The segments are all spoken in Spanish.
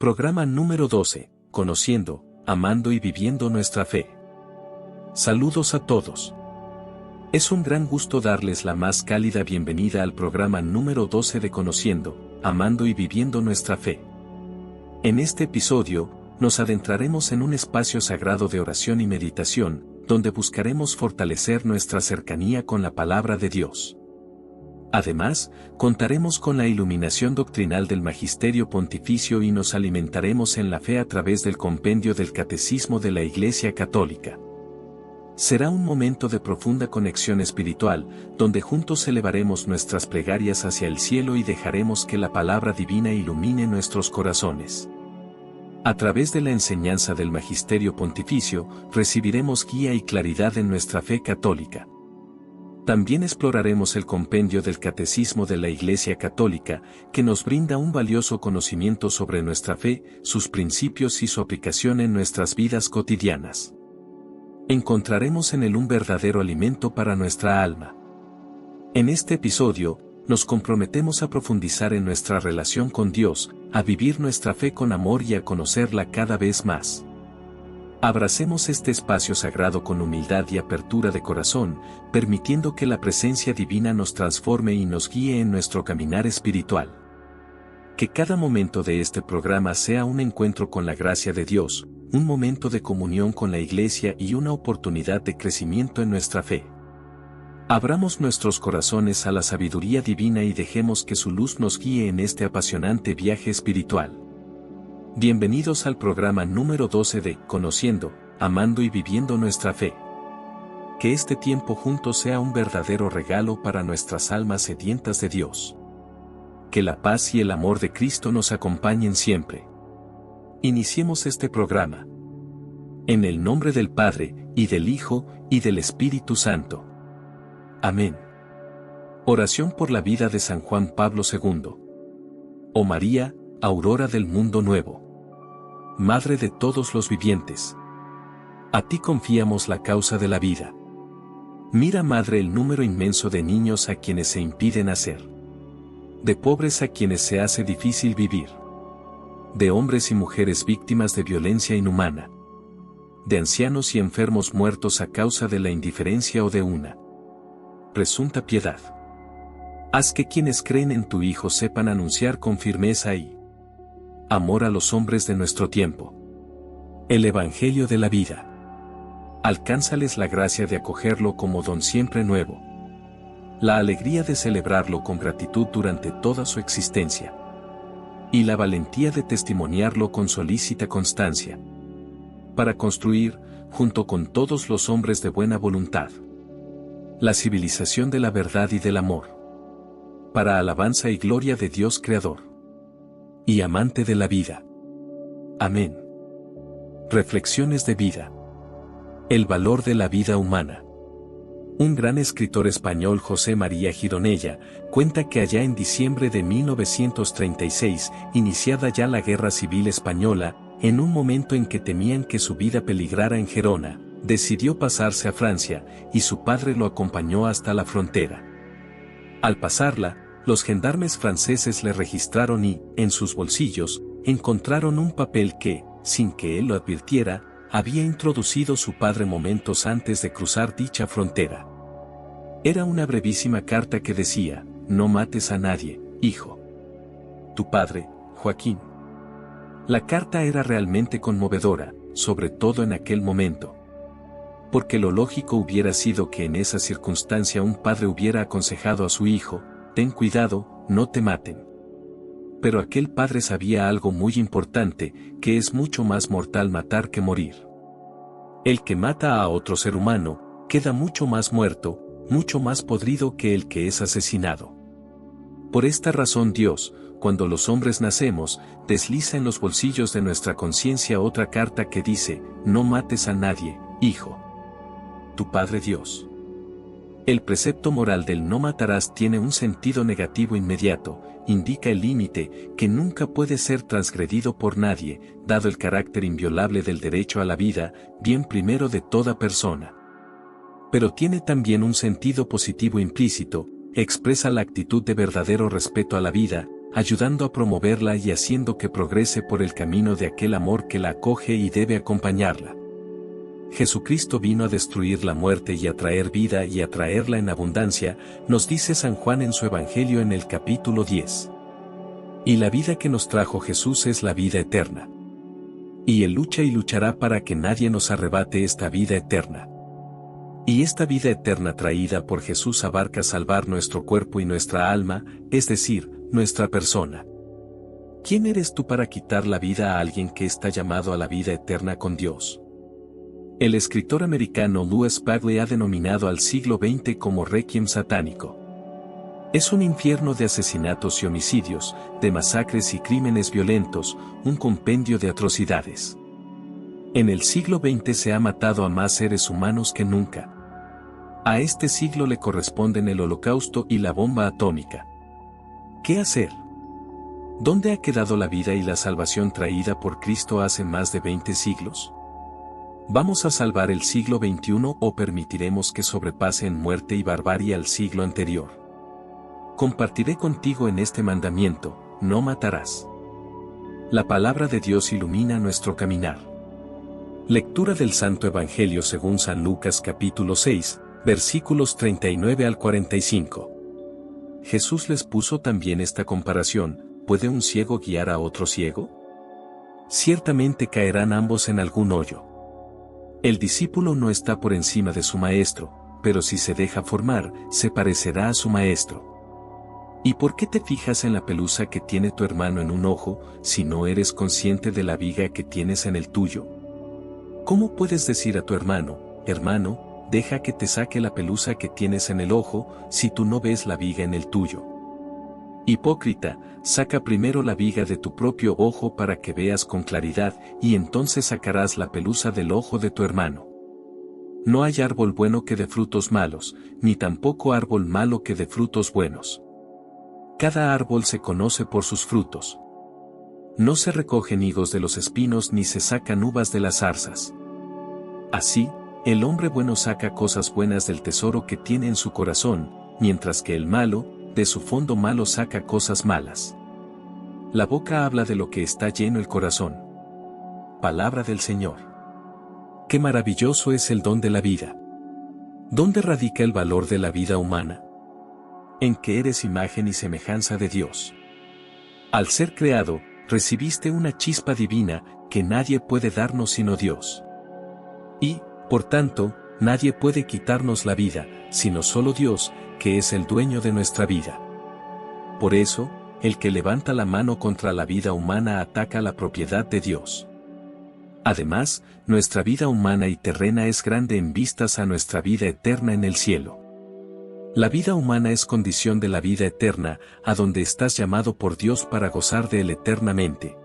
Programa número 12, Conociendo, Amando y Viviendo Nuestra Fe. Saludos a todos. Es un gran gusto darles la más cálida bienvenida al programa número 12 de Conociendo, Amando y Viviendo Nuestra Fe. En este episodio, nos adentraremos en un espacio sagrado de oración y meditación, donde buscaremos fortalecer nuestra cercanía con la palabra de Dios. Además, contaremos con la iluminación doctrinal del Magisterio Pontificio y nos alimentaremos en la fe a través del compendio del Catecismo de la Iglesia Católica. Será un momento de profunda conexión espiritual, donde juntos elevaremos nuestras plegarias hacia el cielo y dejaremos que la palabra divina ilumine nuestros corazones. A través de la enseñanza del Magisterio Pontificio, recibiremos guía y claridad en nuestra fe católica. También exploraremos el compendio del Catecismo de la Iglesia Católica, que nos brinda un valioso conocimiento sobre nuestra fe, sus principios y su aplicación en nuestras vidas cotidianas. Encontraremos en él un verdadero alimento para nuestra alma. En este episodio, nos comprometemos a profundizar en nuestra relación con Dios, a vivir nuestra fe con amor y a conocerla cada vez más. Abracemos este espacio sagrado con humildad y apertura de corazón, permitiendo que la presencia divina nos transforme y nos guíe en nuestro caminar espiritual. Que cada momento de este programa sea un encuentro con la gracia de Dios, un momento de comunión con la Iglesia y una oportunidad de crecimiento en nuestra fe. Abramos nuestros corazones a la sabiduría divina y dejemos que su luz nos guíe en este apasionante viaje espiritual. Bienvenidos al programa número 12 de Conociendo, Amando y Viviendo Nuestra Fe. Que este tiempo juntos sea un verdadero regalo para nuestras almas sedientas de Dios. Que la paz y el amor de Cristo nos acompañen siempre. Iniciemos este programa. En el nombre del Padre, y del Hijo, y del Espíritu Santo. Amén. Oración por la vida de San Juan Pablo II. Oh María, aurora del mundo nuevo. Madre de todos los vivientes. A ti confiamos la causa de la vida. Mira, Madre, el número inmenso de niños a quienes se impide nacer. De pobres a quienes se hace difícil vivir. De hombres y mujeres víctimas de violencia inhumana. De ancianos y enfermos muertos a causa de la indiferencia o de una presunta piedad. Haz que quienes creen en tu Hijo sepan anunciar con firmeza y amor a los hombres de nuestro tiempo el Evangelio de la vida. Alcánzales la gracia de acogerlo como don siempre nuevo, la alegría de celebrarlo con gratitud durante toda su existencia, y la valentía de testimoniarlo con solícita constancia, para construir, junto con todos los hombres de buena voluntad, la civilización de la verdad y del amor, para alabanza y gloria de Dios Creador y amante de la vida. Amén. Reflexiones de vida. El valor de la vida humana. Un gran escritor español, José María Gironella, cuenta que allá en diciembre de 1936, iniciada ya la Guerra Civil Española, en un momento en que temían que su vida peligrara en Gerona, decidió pasarse a Francia, y su padre lo acompañó hasta la frontera. Al pasarla, los gendarmes franceses le registraron y, en sus bolsillos, encontraron un papel que, sin que él lo advirtiera, había introducido su padre momentos antes de cruzar dicha frontera. Era una brevísima carta que decía: no mates a nadie, hijo. Tu padre, Joaquín. La carta era realmente conmovedora, sobre todo en aquel momento. Porque lo lógico hubiera sido que en esa circunstancia un padre hubiera aconsejado a su hijo: ten cuidado, no te maten. Pero aquel padre sabía algo muy importante, que es mucho más mortal matar que morir. El que mata a otro ser humano, queda mucho más muerto, mucho más podrido que el que es asesinado. Por esta razón Dios, cuando los hombres nacemos, desliza en los bolsillos de nuestra conciencia otra carta que dice: no mates a nadie, hijo. Tu Padre Dios. El precepto moral del no matarás tiene un sentido negativo inmediato, indica el límite que nunca puede ser transgredido por nadie, dado el carácter inviolable del derecho a la vida, bien primero de toda persona. Pero tiene también un sentido positivo implícito, expresa la actitud de verdadero respeto a la vida, ayudando a promoverla y haciendo que progrese por el camino de aquel amor que la acoge y debe acompañarla. Jesucristo vino a destruir la muerte y a traer vida y a traerla en abundancia, nos dice San Juan en su Evangelio en el capítulo 10. Y la vida que nos trajo Jesús es la vida eterna. Y Él lucha y luchará para que nadie nos arrebate esta vida eterna. Y esta vida eterna traída por Jesús abarca salvar nuestro cuerpo y nuestra alma, es decir, nuestra persona. ¿Quién eres tú para quitar la vida a alguien que está llamado a la vida eterna con Dios? El escritor americano Louis Bagley ha denominado al siglo XX como Requiem satánico. Es un infierno de asesinatos y homicidios, de masacres y crímenes violentos, un compendio de atrocidades. En el siglo XX se ha matado a más seres humanos que nunca. A este siglo le corresponden el Holocausto y la bomba atómica. ¿Qué hacer? ¿Dónde ha quedado la vida y la salvación traída por Cristo hace más de 20 siglos? ¿Vamos a salvar el siglo XXI o permitiremos que sobrepase en muerte y barbarie al siglo anterior? Compartiré contigo en este mandamiento: no matarás. La palabra de Dios ilumina nuestro caminar. Lectura del Santo Evangelio según San Lucas capítulo 6, versículos 39 al 45. Jesús les puso también esta comparación: ¿puede un ciego guiar a otro ciego? Ciertamente caerán ambos en algún hoyo. El discípulo no está por encima de su maestro, pero si se deja formar, se parecerá a su maestro. ¿Y por qué te fijas en la pelusa que tiene tu hermano en un ojo, si no eres consciente de la viga que tienes en el tuyo? ¿Cómo puedes decir a tu hermano, hermano, deja que te saque la pelusa que tienes en el ojo, si tú no ves la viga en el tuyo? Hipócrita, saca primero la viga de tu propio ojo para que veas con claridad, y entonces sacarás la pelusa del ojo de tu hermano. No hay árbol bueno que dé frutos malos, ni tampoco árbol malo que dé frutos buenos. Cada árbol se conoce por sus frutos. No se recogen higos de los espinos ni se sacan uvas de las zarzas. Así, el hombre bueno saca cosas buenas del tesoro que tiene en su corazón, mientras que el malo, de su fondo malo saca cosas malas. La boca habla de lo que está lleno el corazón. Palabra del Señor. Qué maravilloso es el don de la vida. ¿Dónde radica el valor de la vida humana? En que eres imagen y semejanza de Dios. Al ser creado, recibiste una chispa divina que nadie puede darnos sino Dios. Y, por tanto, nadie puede quitarnos la vida, sino solo Dios, que es el dueño de nuestra vida. Por eso, el que levanta la mano contra la vida humana ataca la propiedad de Dios. Además, nuestra vida humana y terrena es grande en vistas a nuestra vida eterna en el cielo. La vida humana es condición de la vida eterna, a donde estás llamado por Dios para gozar de él eternamente.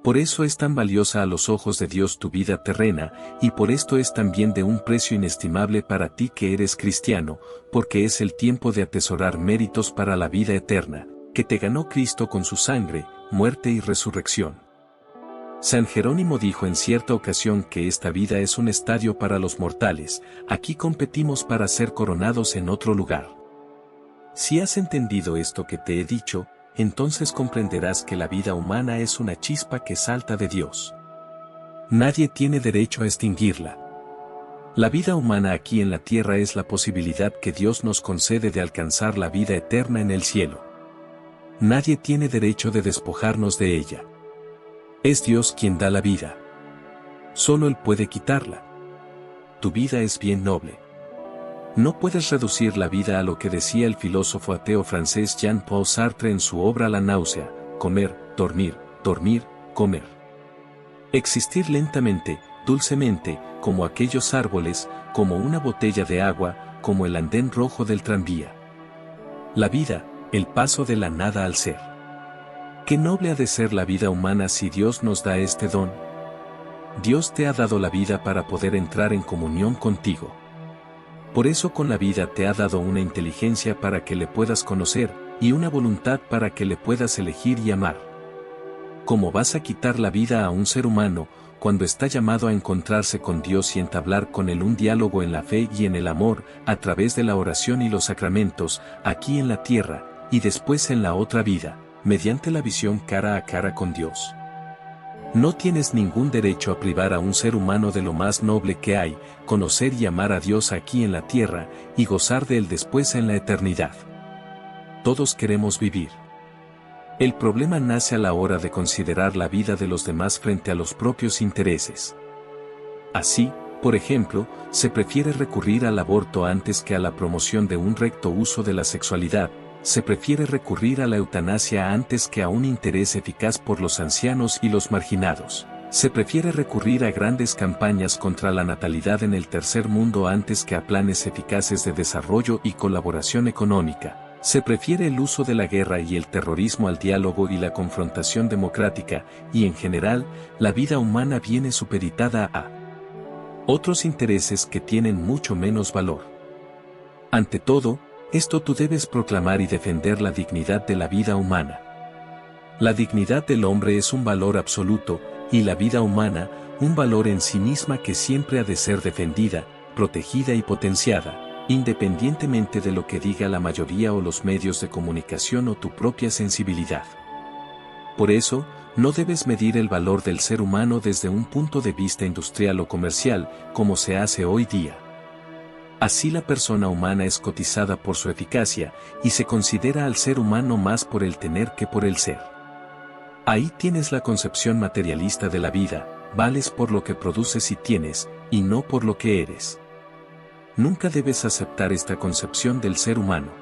Por eso es tan valiosa a los ojos de Dios tu vida terrena, y por esto es también de un precio inestimable para ti que eres cristiano, porque es el tiempo de atesorar méritos para la vida eterna, que te ganó Cristo con su sangre, muerte y resurrección. San Jerónimo dijo en cierta ocasión que esta vida es un estadio para los mortales, aquí competimos para ser coronados en otro lugar. Si has entendido esto que te he dicho, entonces comprenderás que la vida humana es una chispa que salta de Dios. Nadie tiene derecho a extinguirla. La vida humana aquí en la tierra es la posibilidad que Dios nos concede de alcanzar la vida eterna en el cielo. Nadie tiene derecho de despojarnos de ella. Es Dios quien da la vida. Solo Él puede quitarla. Tu vida es bien noble. No puedes reducir la vida a lo que decía el filósofo ateo francés Jean-Paul Sartre en su obra La náusea: comer, dormir, dormir, comer. Existir lentamente, dulcemente, como aquellos árboles, como una botella de agua, como el andén rojo del tranvía. La vida, el paso de la nada al ser. Qué noble ha de ser la vida humana si Dios nos da este don. Dios te ha dado la vida para poder entrar en comunión contigo. Por eso con la vida te ha dado una inteligencia para que le puedas conocer, y una voluntad para que le puedas elegir y amar. ¿Cómo vas a quitar la vida a un ser humano, cuando está llamado a encontrarse con Dios y entablar con Él un diálogo en la fe y en el amor, a través de la oración y los sacramentos, aquí en la tierra, y después en la otra vida, mediante la visión cara a cara con Dios. No tienes ningún derecho a privar a un ser humano de lo más noble que hay, conocer y amar a Dios aquí en la tierra, y gozar de él después en la eternidad. Todos queremos vivir. El problema nace a la hora de considerar la vida de los demás frente a los propios intereses. Así, por ejemplo, se prefiere recurrir al aborto antes que a la promoción de un recto uso de la sexualidad. Se prefiere recurrir a la eutanasia antes que a un interés eficaz por los ancianos y los marginados. Se prefiere recurrir a grandes campañas contra la natalidad en el tercer mundo antes que a planes eficaces de desarrollo y colaboración económica. Se prefiere el uso de la guerra y el terrorismo al diálogo y la confrontación democrática, y en general, la vida humana viene supeditada a otros intereses que tienen mucho menos valor. Ante todo, esto tú debes proclamar y defender la dignidad de la vida humana. La dignidad del hombre es un valor absoluto, y la vida humana, un valor en sí misma que siempre ha de ser defendida, protegida y potenciada, independientemente de lo que diga la mayoría o los medios de comunicación o tu propia sensibilidad. Por eso, no debes medir el valor del ser humano desde un punto de vista industrial o comercial, como se hace hoy día. Así la persona humana es cotizada por su eficacia, y se considera al ser humano más por el tener que por el ser. Ahí tienes la concepción materialista de la vida, vales por lo que produces y tienes, y no por lo que eres. Nunca debes aceptar esta concepción del ser humano.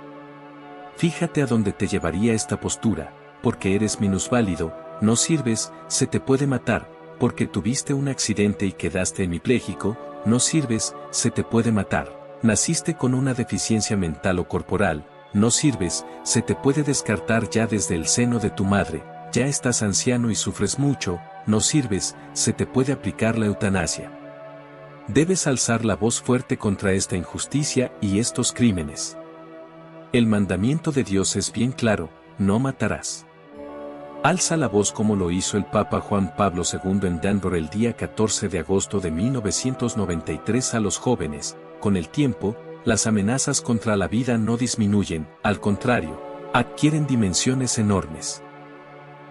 Fíjate a dónde te llevaría esta postura, porque eres minusválido, no sirves, se te puede matar, porque tuviste un accidente y quedaste hemipléjico, no sirves, se te puede matar. Naciste con una deficiencia mental o corporal, no sirves, se te puede descartar ya desde el seno de tu madre, ya estás anciano y sufres mucho, no sirves, se te puede aplicar la eutanasia. Debes alzar la voz fuerte contra esta injusticia y estos crímenes. El mandamiento de Dios es bien claro, no matarás. Alza la voz como lo hizo el Papa Juan Pablo II en Denver el día 14 de agosto de 1993 a los jóvenes. Con el tiempo, las amenazas contra la vida no disminuyen, al contrario, adquieren dimensiones enormes.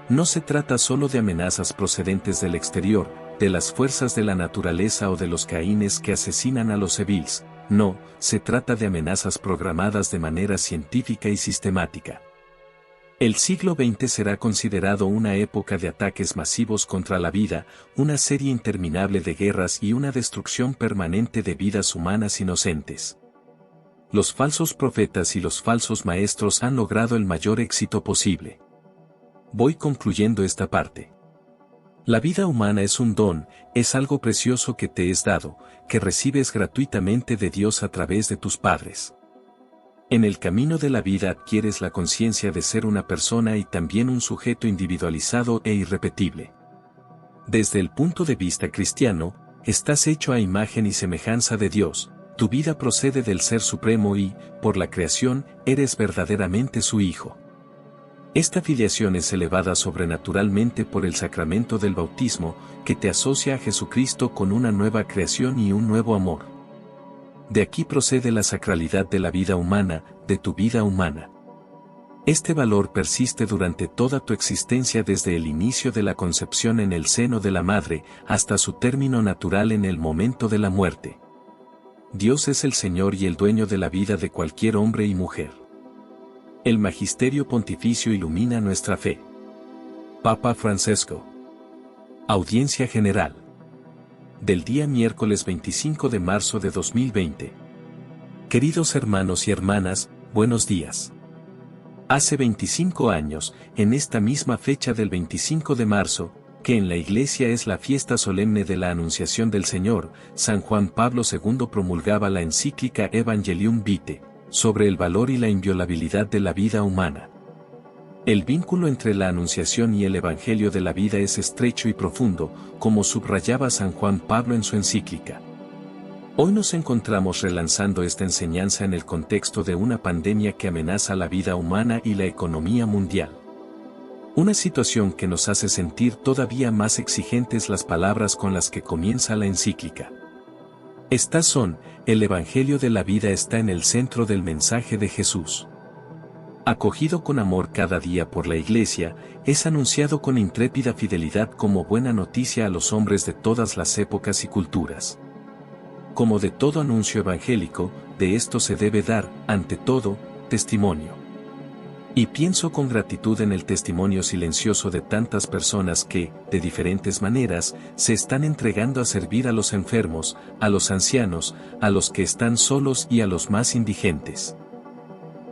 No se trata solo de amenazas procedentes del exterior, de las fuerzas de la naturaleza o de los caínes que asesinan a los civiles, no, se trata de amenazas programadas de manera científica y sistemática. El siglo XX será considerado una época de ataques masivos contra la vida, una serie interminable de guerras y una destrucción permanente de vidas humanas inocentes. Los falsos profetas y los falsos maestros han logrado el mayor éxito posible. Voy concluyendo esta parte. La vida humana es un don, es algo precioso que te es dado, que recibes gratuitamente de Dios a través de tus padres. En el camino de la vida adquieres la conciencia de ser una persona y también un sujeto individualizado e irrepetible. Desde el punto de vista cristiano, estás hecho a imagen y semejanza de Dios, tu vida procede del Ser Supremo y, por la creación, eres verdaderamente su hijo. Esta filiación es elevada sobrenaturalmente por el sacramento del bautismo, que te asocia a Jesucristo con una nueva creación y un nuevo amor. De aquí procede la sacralidad de la vida humana, de tu vida humana. Este valor persiste durante toda tu existencia desde el inicio de la concepción en el seno de la madre, hasta su término natural en el momento de la muerte. Dios es el Señor y el dueño de la vida de cualquier hombre y mujer. El Magisterio Pontificio ilumina nuestra fe. Papa Francesco. Audiencia General. Del día miércoles 25 de marzo de 2020. Queridos hermanos y hermanas, buenos días. Hace 25 años, en esta misma fecha del 25 de marzo, que en la Iglesia es la fiesta solemne de la Anunciación del Señor, San Juan Pablo II promulgaba la encíclica Evangelium Vitae, sobre el valor y la inviolabilidad de la vida humana. El vínculo entre la Anunciación y el Evangelio de la vida es estrecho y profundo, como subrayaba San Juan Pablo en su encíclica. Hoy nos encontramos relanzando esta enseñanza en el contexto de una pandemia que amenaza la vida humana y la economía mundial. Una situación que nos hace sentir todavía más exigentes las palabras con las que comienza la encíclica. Estas son, el Evangelio de la vida está en el centro del mensaje de Jesús. acogido con amor cada día por la Iglesia, es anunciado con intrépida fidelidad como buena noticia a los hombres de todas las épocas y culturas. Como de todo anuncio evangélico, de esto se debe dar, ante todo, testimonio. Y pienso con gratitud en el testimonio silencioso de tantas personas que, de diferentes maneras, se están entregando a servir a los enfermos, a los ancianos, a los que están solos y a los más indigentes.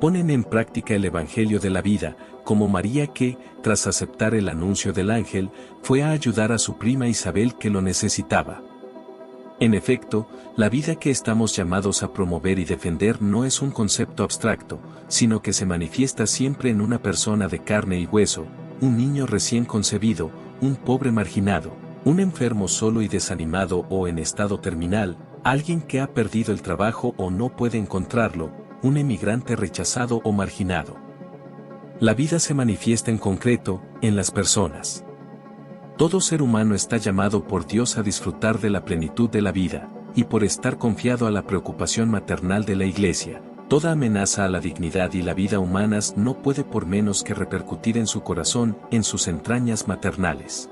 Ponen en práctica el Evangelio de la vida, como María que, tras aceptar el anuncio del ángel, fue a ayudar a su prima Isabel que lo necesitaba. En efecto, la vida que estamos llamados a promover y defender no es un concepto abstracto, sino que se manifiesta siempre en una persona de carne y hueso, un niño recién concebido, un pobre marginado, un enfermo solo y desanimado o en estado terminal, alguien que ha perdido el trabajo o no puede encontrarlo, un emigrante rechazado o marginado. La vida se manifiesta en concreto, en las personas. Todo ser humano está llamado por Dios a disfrutar de la plenitud de la vida, y por estar confiado a la preocupación maternal de la Iglesia, toda amenaza a la dignidad y la vida humanas no puede por menos que repercutir en su corazón, en sus entrañas maternales.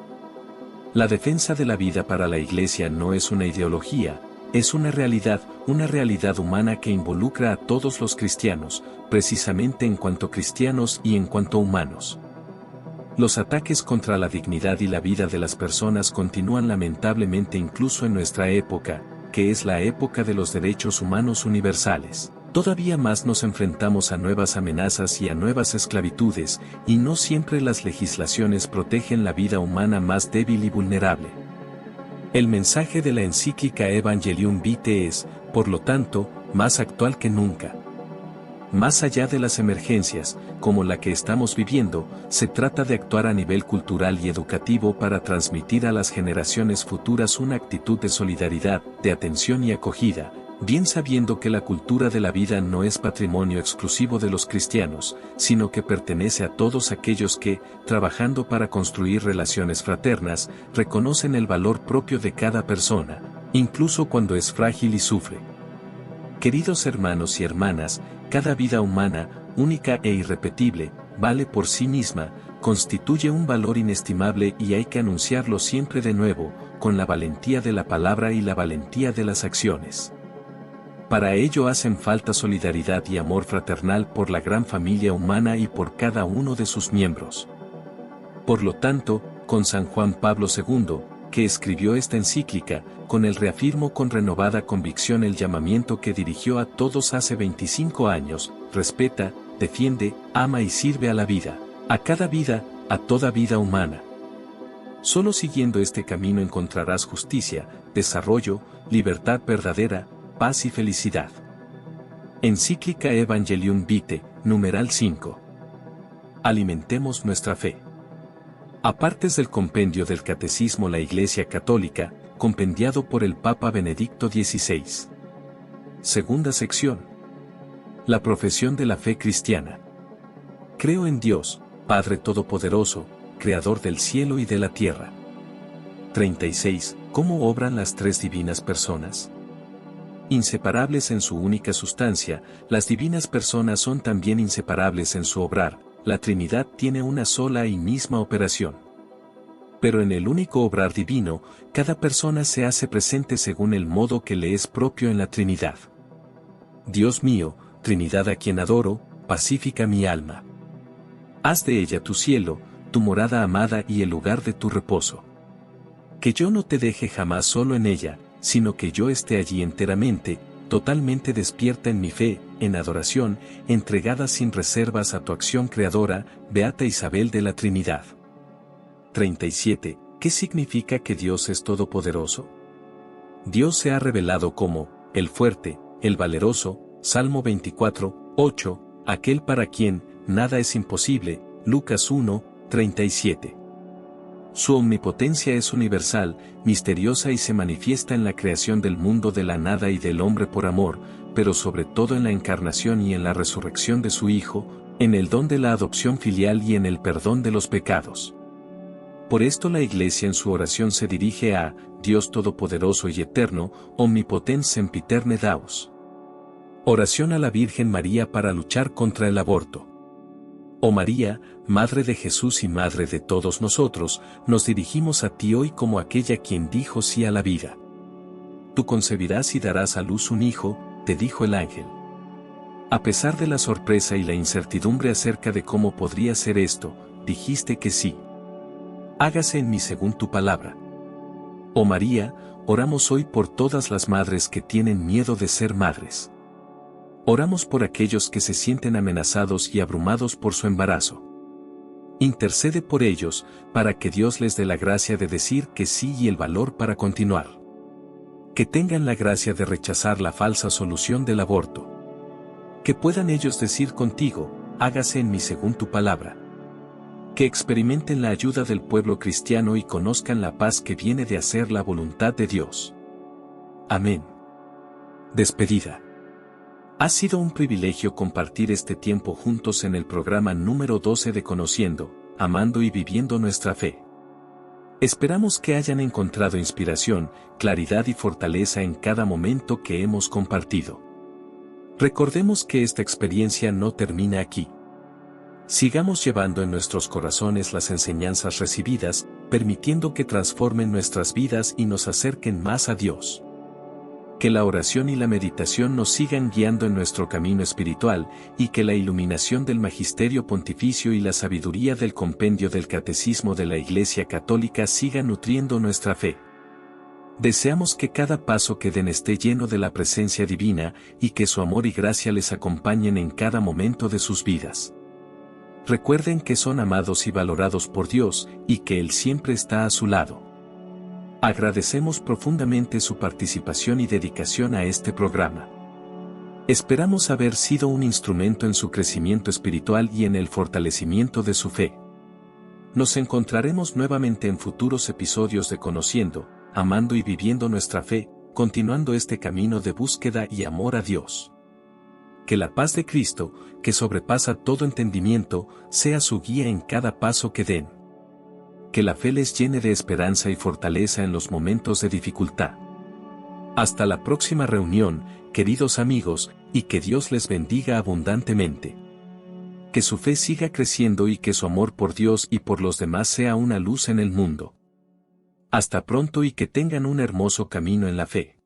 La defensa de la vida para la Iglesia no es una ideología, es una realidad humana que involucra a todos los cristianos, precisamente en cuanto cristianos y en cuanto humanos. Los ataques contra la dignidad y la vida de las personas continúan lamentablemente incluso en nuestra época, que es la época de los derechos humanos universales. Todavía más nos enfrentamos a nuevas amenazas y a nuevas esclavitudes, y no siempre las legislaciones protegen la vida humana más débil y vulnerable. El mensaje de la encíclica Evangelium Vitae es, por lo tanto, más actual que nunca. Más allá de las emergencias, como la que estamos viviendo, se trata de actuar a nivel cultural y educativo para transmitir a las generaciones futuras una actitud de solidaridad, de atención y acogida, bien sabiendo que la cultura de la vida no es patrimonio exclusivo de los cristianos, sino que pertenece a todos aquellos que, trabajando para construir relaciones fraternas, reconocen el valor propio de cada persona, incluso cuando es frágil y sufre. Queridos hermanos y hermanas, cada vida humana, única e irrepetible, vale por sí misma, constituye un valor inestimable y hay que anunciarlo siempre de nuevo, con la valentía de la palabra y la valentía de las acciones. Para ello hacen falta solidaridad y amor fraternal por la gran familia humana y por cada uno de sus miembros. Por lo tanto, con San Juan Pablo II, que escribió esta encíclica, con él reafirmo con renovada convicción el llamamiento que dirigió a todos hace 25 años, respeta, defiende, ama y sirve a la vida, a cada vida, a toda vida humana. Solo siguiendo este camino encontrarás justicia, desarrollo, libertad verdadera, paz y felicidad. Encíclica Evangelium Vitae, numeral 5. Alimentemos nuestra fe. Apartes del compendio del Catecismo la Iglesia Católica, compendiado por el Papa Benedicto XVI. Segunda sección. La profesión de la fe cristiana. Creo en Dios, Padre Todopoderoso, Creador del cielo y de la tierra. 36. ¿Cómo obran las tres divinas personas? Inseparables en su única sustancia, las divinas personas son también inseparables en su obrar. La Trinidad tiene una sola y misma operación. Pero en el único obrar divino, cada persona se hace presente según el modo que le es propio en la Trinidad. Dios mío, Trinidad a quien adoro, pacifica mi alma. Haz de ella tu cielo, tu morada amada y el lugar de tu reposo. Que yo no te deje jamás solo en ella, sino que yo esté allí enteramente, totalmente despierta en mi fe, en adoración, entregada sin reservas a tu acción creadora, Beata Isabel de la Trinidad. 37. ¿Qué significa que Dios es todopoderoso? Dios se ha revelado como, el fuerte, el valeroso, Salmo 24, 8, aquel para quien, nada es imposible, Lucas 1, 37. Su omnipotencia es universal, misteriosa y se manifiesta en la creación del mundo de la nada y del hombre por amor, pero sobre todo en la encarnación y en la resurrección de su Hijo, en el don de la adopción filial y en el perdón de los pecados. Por esto la Iglesia en su oración se dirige a Dios Todopoderoso y Eterno, Omnipotens Sempiterne Daos. Oración a la Virgen María para luchar contra el aborto. Oh María, Madre de Jesús y Madre de todos nosotros, nos dirigimos a ti hoy como aquella quien dijo sí a la vida. Tú concebirás y darás a luz un hijo, te dijo el ángel. A pesar de la sorpresa y la incertidumbre acerca de cómo podría ser esto, dijiste que sí. Hágase en mí según tu palabra. Oh María, oramos hoy por todas las madres que tienen miedo de ser madres. Oramos por aquellos que se sienten amenazados y abrumados por su embarazo. Intercede por ellos, para que Dios les dé la gracia de decir que sí y el valor para continuar. Que tengan la gracia de rechazar la falsa solución del aborto. Que puedan ellos decir contigo, hágase en mí según tu palabra. Que experimenten la ayuda del pueblo cristiano y conozcan la paz que viene de hacer la voluntad de Dios. Amén. Despedida. Ha sido un privilegio compartir este tiempo juntos en el programa número 12 de Conociendo, Amando y Viviendo Nuestra Fe. Esperamos que hayan encontrado inspiración, claridad y fortaleza en cada momento que hemos compartido. Recordemos que esta experiencia no termina aquí. Sigamos llevando en nuestros corazones las enseñanzas recibidas, permitiendo que transformen nuestras vidas y nos acerquen más a Dios. Que la oración y la meditación nos sigan guiando en nuestro camino espiritual, y que la iluminación del Magisterio Pontificio y la sabiduría del compendio del Catecismo de la Iglesia Católica sigan nutriendo nuestra fe. Deseamos que cada paso que den esté lleno de la presencia divina, y que su amor y gracia les acompañen en cada momento de sus vidas. Recuerden que son amados y valorados por Dios, y que Él siempre está a su lado. Agradecemos profundamente su participación y dedicación a este programa. Esperamos haber sido un instrumento en su crecimiento espiritual y en el fortalecimiento de su fe. Nos encontraremos nuevamente en futuros episodios de Conociendo, Amando y Viviendo Nuestra Fe, continuando este camino de búsqueda y amor a Dios. Que la paz de Cristo, que sobrepasa todo entendimiento, sea su guía en cada paso que den. Que la fe les llene de esperanza y fortaleza en los momentos de dificultad. Hasta la próxima reunión, queridos amigos, y que Dios les bendiga abundantemente. Que su fe siga creciendo y que su amor por Dios y por los demás sea una luz en el mundo. Hasta pronto y que tengan un hermoso camino en la fe.